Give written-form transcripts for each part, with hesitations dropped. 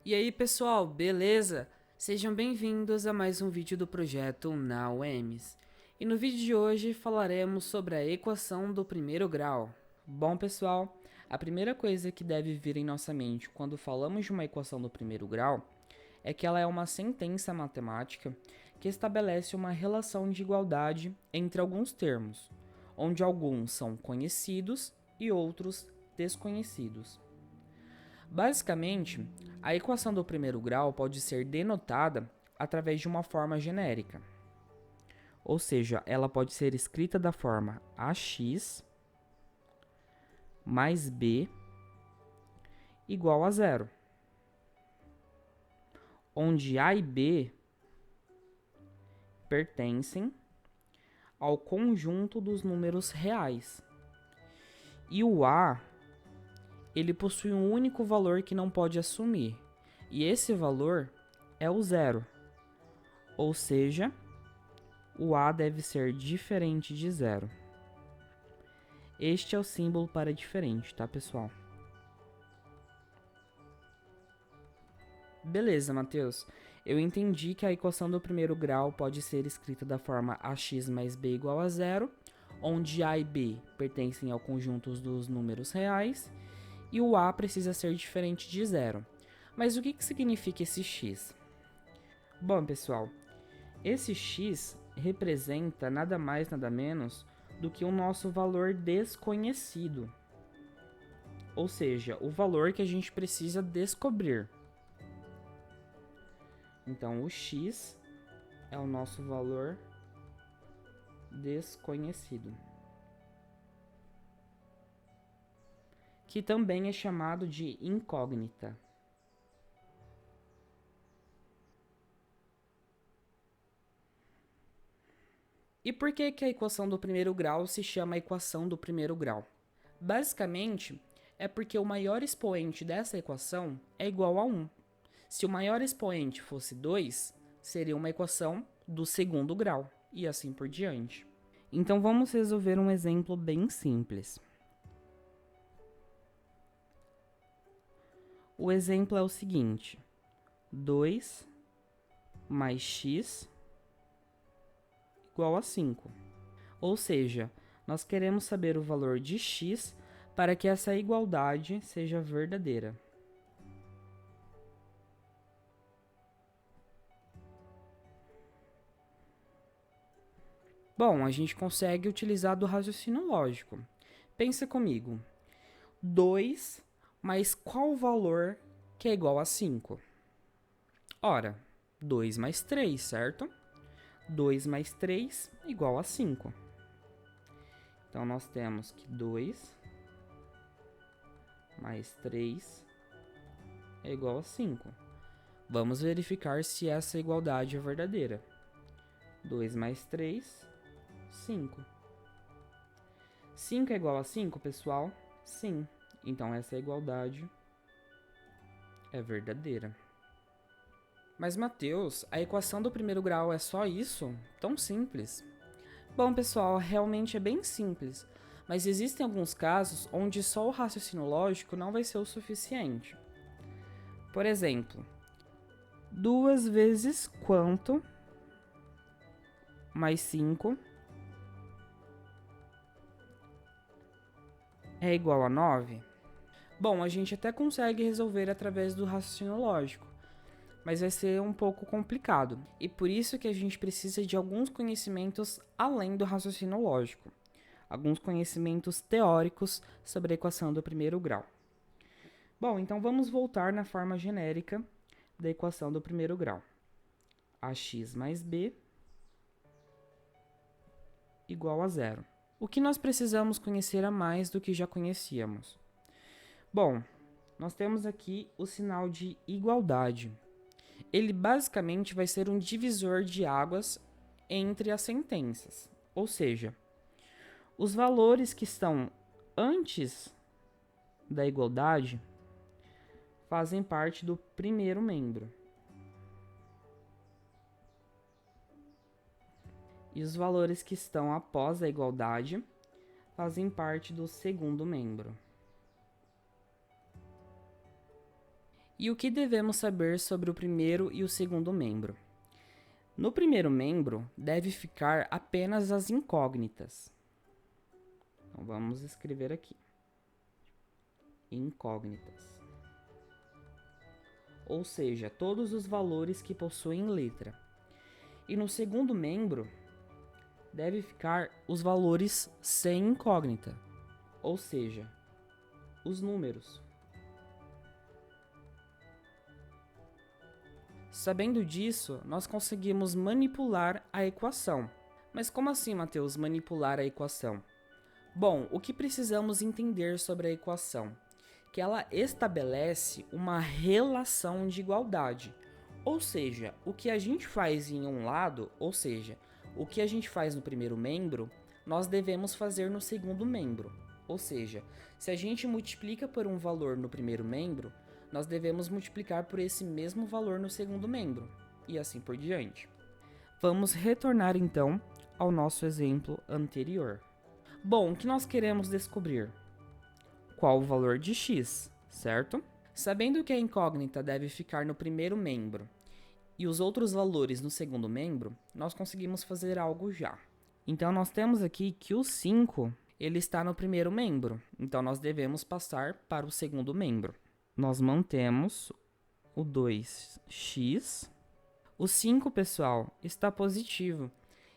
E aí pessoal, beleza? Sejam bem-vindos a mais um vídeo do projeto na UEMS. E no vídeo de hoje falaremos sobre a equação do primeiro grau. Bom pessoal, a primeira coisa que deve vir em nossa mente quando falamos de uma equação do primeiro grau é que ela é uma sentença matemática que estabelece uma relação de igualdade entre alguns termos, onde alguns são conhecidos e outros desconhecidos. Basicamente, a equação do primeiro grau pode ser denotada através de uma forma genérica, ou seja, ela pode ser escrita da forma ax mais b igual a zero, onde a e b pertencem ao conjunto dos números reais e o a ele possui um único valor que não pode assumir, e esse valor é o zero, ou seja, o a deve ser diferente de zero. Este é o símbolo para diferente, tá, pessoal? Beleza, Matheus. Eu entendi que a equação do primeiro grau pode ser escrita da forma ax mais b igual a zero, onde a e b pertencem ao conjunto dos números reais, e o a precisa ser diferente de zero. Mas o que significa esse x? Bom, pessoal, esse x representa nada mais nada menos do que o nosso valor desconhecido, ou seja, o valor que a gente precisa descobrir. Então, o x é o nosso valor desconhecido, que também é chamado de incógnita. E por que a equação do primeiro grau se chama equação do primeiro grau? Basicamente, é porque o maior expoente dessa equação é igual a 1. Se o maior expoente fosse 2, seria uma equação do segundo grau, e assim por diante. Então vamos resolver um exemplo bem simples. O exemplo é o seguinte: 2 mais x igual a 5. Ou seja, nós queremos saber o valor de x para que essa igualdade seja verdadeira. Bom, a gente consegue utilizar do raciocínio lógico. Pensa comigo. 2 mais qual valor que é igual a 5? Ora, 2 mais 3, certo? 2 mais 3 igual a 5. Então, nós temos que 2 mais 3 é igual a 5. Vamos verificar se essa igualdade é verdadeira. 2 mais 3, 5. 5 é igual a 5, pessoal? Sim. Então, essa igualdade é verdadeira. Mas, Matheus, a equação do primeiro grau é só isso? Tão simples. Bom, pessoal, realmente é bem simples, mas existem alguns casos onde só o raciocínio lógico não vai ser o suficiente. Por exemplo, 2 vezes quanto mais 5 é igual a 9? Bom, a gente até consegue resolver através do raciocínio lógico, mas vai ser um pouco complicado. E por isso que a gente precisa de alguns conhecimentos além do raciocínio lógico. Alguns conhecimentos teóricos sobre a equação do primeiro grau. Bom, então vamos voltar na forma genérica da equação do primeiro grau. Ax mais b igual a zero. O que nós precisamos conhecer a mais do que já conhecíamos? Bom, nós temos aqui o sinal de igualdade. Ele basicamente vai ser um divisor de águas entre as sentenças, ou seja, os valores que estão antes da igualdade fazem parte do primeiro membro. E os valores que estão após a igualdade fazem parte do segundo membro. E o que devemos saber sobre o primeiro e o segundo membro? No primeiro membro, deve ficar apenas as incógnitas. Então, vamos escrever aqui. Incógnitas. Ou seja, todos os valores que possuem letra. E no segundo membro, deve ficar os valores sem incógnita. Ou seja, os números. Sabendo disso, nós conseguimos manipular a equação. Mas como assim, Mateus, manipular a equação? Bom, o que precisamos entender sobre a equação? Que ela estabelece uma relação de igualdade. Ou seja, o que a gente faz em um lado, ou seja, o que a gente faz no primeiro membro, nós devemos fazer no segundo membro. Ou seja, se a gente multiplica por um valor no primeiro membro, nós devemos multiplicar por esse mesmo valor no segundo membro, e assim por diante. Vamos retornar então ao nosso exemplo anterior. Bom, o que nós queremos descobrir? Qual o valor de x, certo? Sabendo que a incógnita deve ficar no primeiro membro e os outros valores no segundo membro, nós conseguimos fazer algo já. Então, nós temos aqui que o 5 ele está no primeiro membro, então nós devemos passar para o segundo membro. Nós mantemos o 2x. O 5, pessoal, está positivo.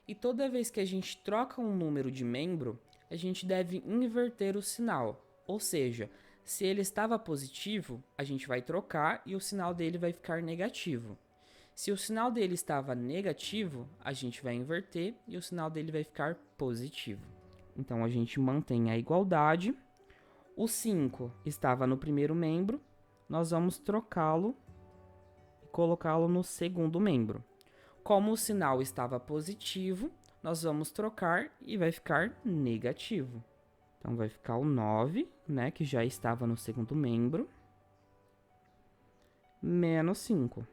E toda vez que a gente troca um número de membro, a gente deve inverter o sinal. Ou seja, se ele estava positivo, a gente vai trocar e o sinal dele vai ficar negativo. Se o sinal dele estava negativo, a gente vai inverter e o sinal dele vai ficar positivo. Então, a gente mantém a igualdade. O 5 estava no primeiro membro, nós vamos trocá-lo e colocá-lo no segundo membro. Como o sinal estava positivo, nós vamos trocar e vai ficar negativo. Então, vai ficar o 9, né, que já estava no segundo membro, menos 5.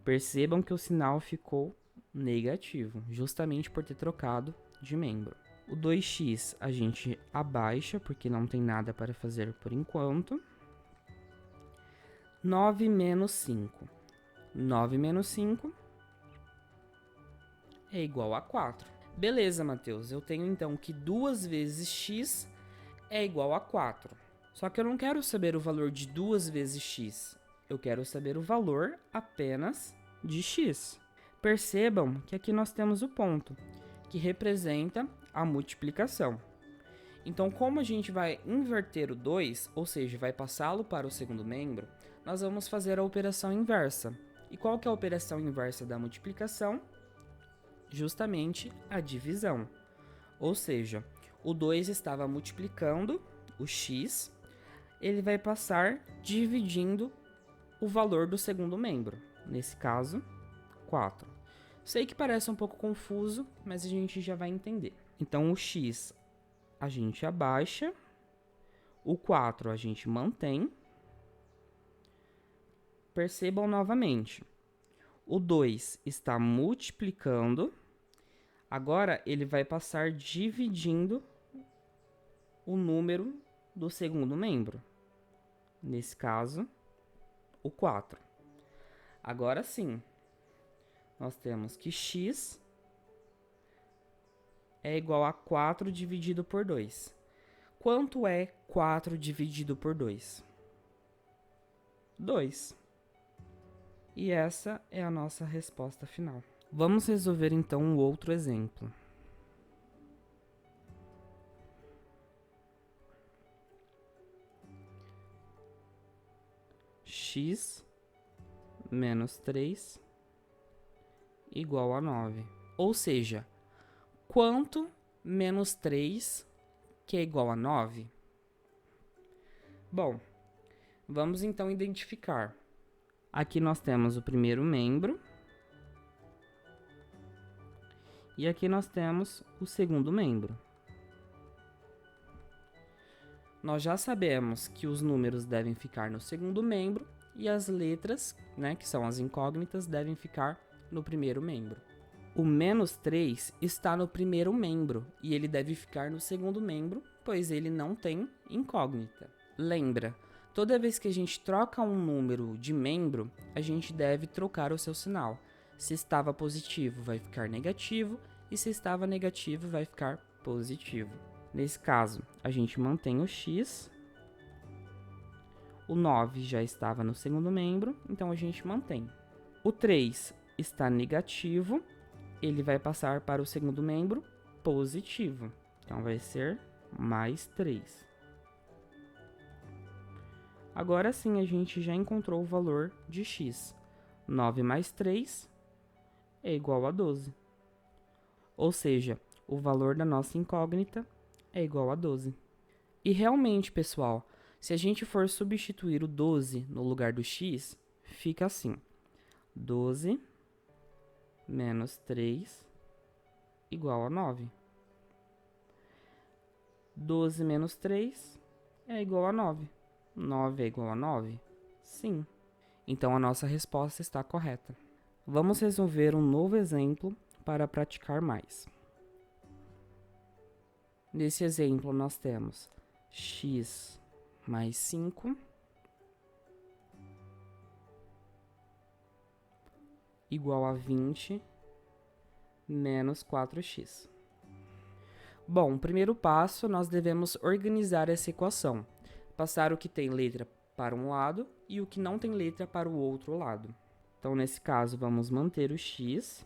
Percebam que o sinal ficou negativo, justamente por ter trocado de membro. O 2x a gente abaixa, porque não tem nada para fazer por enquanto. 9 menos 5. 9 menos 5 é igual a 4. Beleza, Mateus, eu tenho então que 2 vezes x é igual a 4. Só que eu não quero saber o valor de 2 vezes x. Eu quero saber o valor apenas de x. Percebam que aqui nós temos o ponto, que representa a multiplicação. Então, como a gente vai inverter o 2, ou seja, vai passá-lo para o segundo membro, nós vamos fazer a operação inversa. E qual que é a operação inversa da multiplicação? Justamente a divisão. Ou seja, o 2 estava multiplicando o x, ele vai passar dividindo o valor do segundo membro. Nesse caso, 4. Sei que parece um pouco confuso, mas a gente já vai entender. Então, o x a gente abaixa, o 4 a gente mantém. Percebam novamente, o 2 está multiplicando, agora ele vai passar dividindo o número do segundo membro. Nesse caso, o 4. Agora sim, nós temos que x é igual a 4 dividido por 2. Quanto é 4 dividido por 2? 2. E essa é a nossa resposta final. Vamos resolver então um outro exemplo. X menos 3 igual a 9. Ou seja, quanto menos 3 que é igual a 9? Bom, vamos então identificar. Aqui nós temos o primeiro membro. E aqui nós temos o segundo membro. Nós já sabemos que os números devem ficar no segundo membro e as letras, né, que são as incógnitas, devem ficar no primeiro membro. O menos 3 está no primeiro membro e ele deve ficar no segundo membro, pois ele não tem incógnita. Lembra, Toda vez que a gente troca um número de membro, a gente deve trocar o seu sinal. Se estava positivo, vai ficar negativo, e se estava negativo, vai ficar positivo. Nesse caso, a gente mantém o x. O 9 já estava no segundo membro, então a gente mantém. O 3 está negativo, ele vai passar para o segundo membro positivo. Então vai ser mais 3. Agora sim a gente já encontrou o valor de x. 9 mais 3 é igual a 12. Ou seja, o valor da nossa incógnita é igual a 12. E realmente, pessoal, se a gente for substituir o 12 no lugar do x, fica assim. 12 menos 3 igual a 9. 12 menos 3 é igual a 9. 9 é igual a 9? Sim. Então a nossa resposta está correta. Vamos resolver um novo exemplo para praticar mais. Nesse exemplo, nós temos x mais 5 igual a 20 menos 4x. Bom, o primeiro passo, nós devemos organizar essa equação. Passar o que tem letra para um lado e o que não tem letra para o outro lado. Então, nesse caso, vamos manter o x.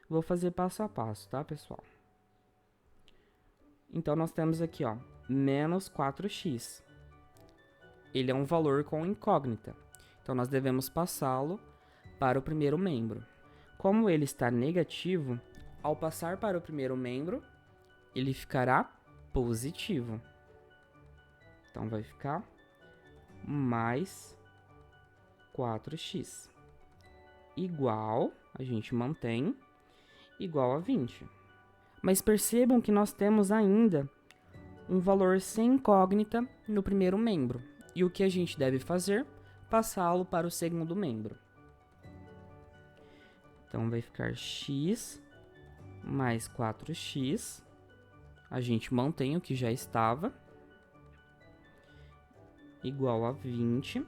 Vou fazer passo a passo, tá, pessoal? Então, nós temos aqui, ó, menos 4x. Ele é um valor com incógnita. Então, nós devemos passá-lo para o primeiro membro. Como ele está negativo, ao passar para o primeiro membro, ele ficará positivo. Então, vai ficar mais 4x igual, a gente mantém, igual a 20. Mas percebam que nós temos ainda um valor sem incógnita no primeiro membro. E o que a gente deve fazer? Passá-lo para o segundo membro. Então, vai ficar x mais 4x. A gente mantém o que já estava. Igual a 20.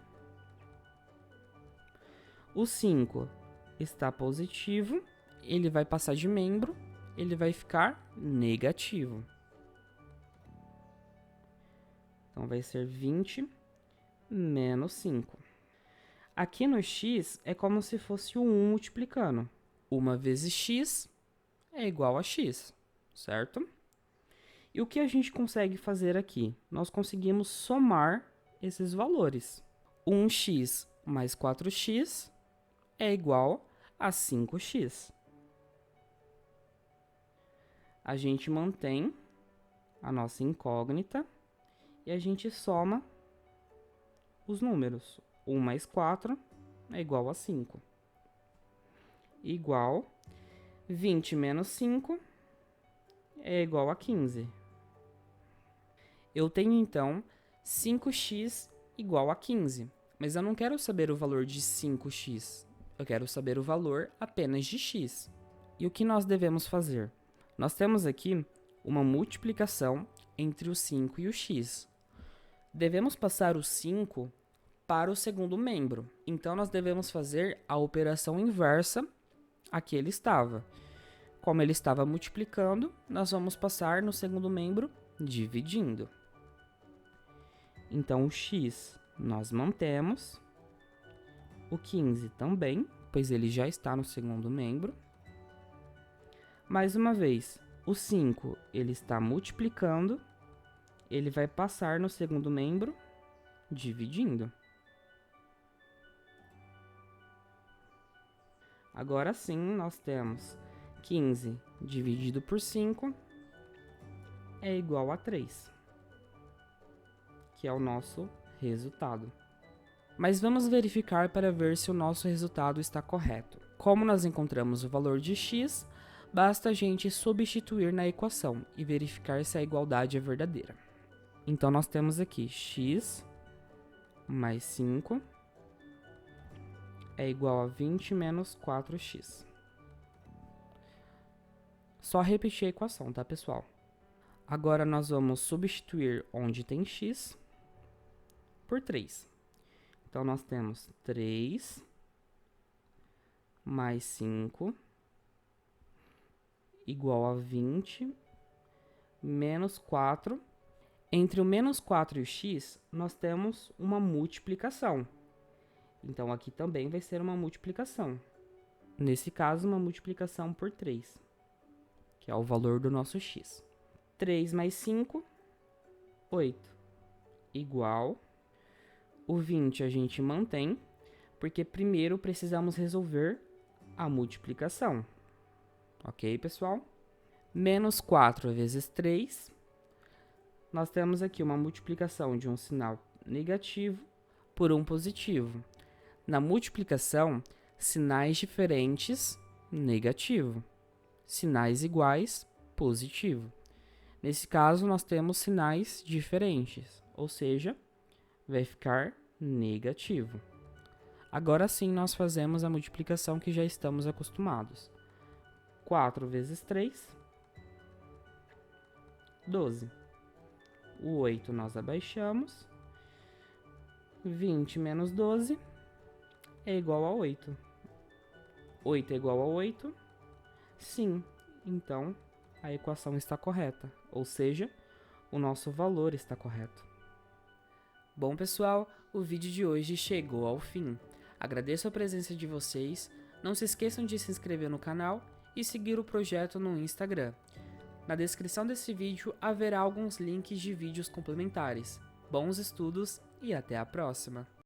O 5 está positivo. Ele vai passar de membro. Ele vai ficar negativo. Então, vai ser 20 menos 5. Aqui no x é como se fosse o 1 multiplicando. 1 vezes x é igual a x, certo? E o que a gente consegue fazer aqui? Nós conseguimos somar esses valores. 1x mais 4x é igual a 5x. A gente mantém a nossa incógnita e a gente soma os números. 1 mais 4 é igual a 5. Igual 20 menos 5 é igual a 15. Eu tenho, então, 5x igual a 15. Mas eu não quero saber o valor de 5x. Eu quero saber o valor apenas de x. E o que nós devemos fazer? Nós temos aqui uma multiplicação entre o 5 e o x. Devemos passar o 5 para o segundo membro. Então, nós devemos fazer a operação inversa a que ele estava. Como ele estava multiplicando, nós vamos passar no segundo membro dividindo. Então, o x nós mantemos. O 15 também, pois ele já está no segundo membro. Mais uma vez, o 5 ele está multiplicando. Ele vai passar no segundo membro dividindo. Agora sim, nós temos 15 dividido por 5 é igual a 3, que é o nosso resultado. Mas vamos verificar para ver se o nosso resultado está correto. Como nós encontramos o valor de x, basta a gente substituir na equação e verificar se a igualdade é verdadeira. Então, nós temos aqui x mais 5 é igual a 20 menos 4x. Só repetir a equação, tá, pessoal? Agora, nós vamos substituir onde tem x. por 3. Então, nós temos 3 mais 5 igual a 20 menos 4. Entre o menos 4 e o x, nós temos uma multiplicação. Então, aqui também vai ser uma multiplicação. Nesse caso, uma multiplicação por 3, que é o valor do nosso x. 3 mais 5, 8, igual. O 20 a gente mantém, porque primeiro precisamos resolver a multiplicação. Ok, pessoal? Menos 4 vezes 3. Nós temos aqui uma multiplicação de um sinal negativo por um positivo. Na multiplicação, sinais diferentes, negativo. Sinais iguais, positivo. Nesse caso, nós temos sinais diferentes, ou seja, vai ficar negativo. Agora sim, nós fazemos a multiplicação que já estamos acostumados. 4 vezes 3, 12. O 8 nós abaixamos. 20 menos 12 é igual a 8. 8 é igual a 8? Sim, então a equação está correta, ou seja, o nosso valor está correto. Bom, pessoal, o vídeo de hoje chegou ao fim. Agradeço a presença de vocês, não se esqueçam de se inscrever no canal e seguir o projeto no Instagram. Na descrição desse vídeo haverá alguns links de vídeos complementares. Bons estudos e até a próxima!